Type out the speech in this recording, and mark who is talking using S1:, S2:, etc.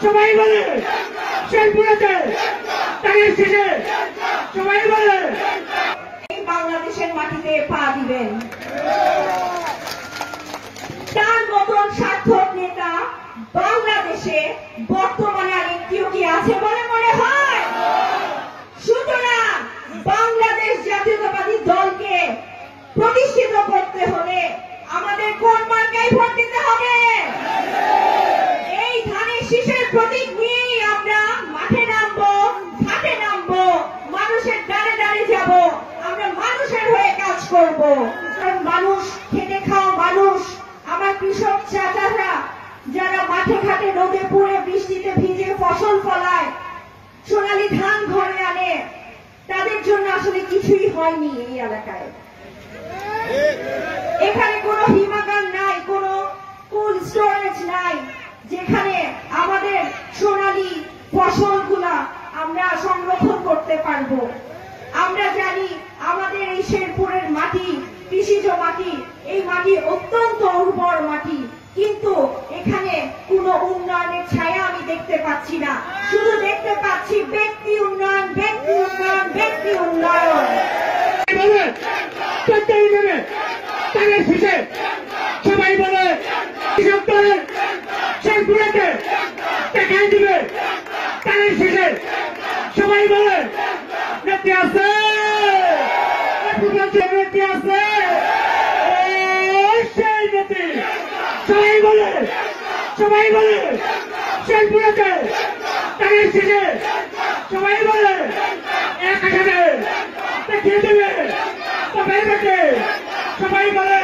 S1: সবাই বলে শেরপুরেতে তাদের শেষে সবাই বলে
S2: বাংলাদেশের মাটিতে পা দিবেন। তার মতন সার্থক নেতা বাংলাদেশে বর্তমানে আর একটিও কি আছে বলে মনে হয়? সুতরাং বাংলাদেশ জাতীয়তাবাদী দলকে প্রতিষ্ঠিত করতে হলে আমাদের কোন মার্কায় ভোট দিতে হবে? এই ধানের শীষের প্রতীক নিয়েই আমরা মাঠে নামবো, ঘাটে নামবো, মানুষের দ্বারে দ্বারে যাব, আমরা মানুষের হয়ে কাজ করব। কারণ মানুষ খেটে খাওয়া মানুষ, আমার কৃষক চাচারা যারা মাঠে ঘাটে রোদে পুড়ে বৃষ্টিতে ভিজে ফসল ফলায়, সোনালী ধান ঘরে আনে, তাদের জন্য আসলে কিছুই হয়নি এই এলাকায়। এখানে কোনো হিমাগার নাই, কোনো কোল্ড স্টোরেজ নাই যেখানে আমাদের সোনালী ফসলগুলা আমরা সংরক্ষণ করতে পারবো। আমরা জানি আমাদের এই শেরপুরের মাটি কৃষিজ মাটি, এই মাটি অত্যন্ত উর্বর মাটি, কিন্তু এখানে কোনো উন্নয়নের ছায়া আমি দেখতে পাচ্ছি না। শুধু দেখতে পাচ্ছি ব্যক্তি উন্নয়ন, ব্যক্তি উন্নয়ন, ব্যক্তি উন্নয়ন।
S1: সবাই বলে শেরপুরেতে দেখাই দিবে তাদের শেষে সবাই বলে নেত্রী আছে, নেত্রী আছে, সেই নেত্রী সবাই বলে শেরপুরেতে তাদের শেষে সবাই বলে 1000 দেখিয়ে দেবে সবাই বলে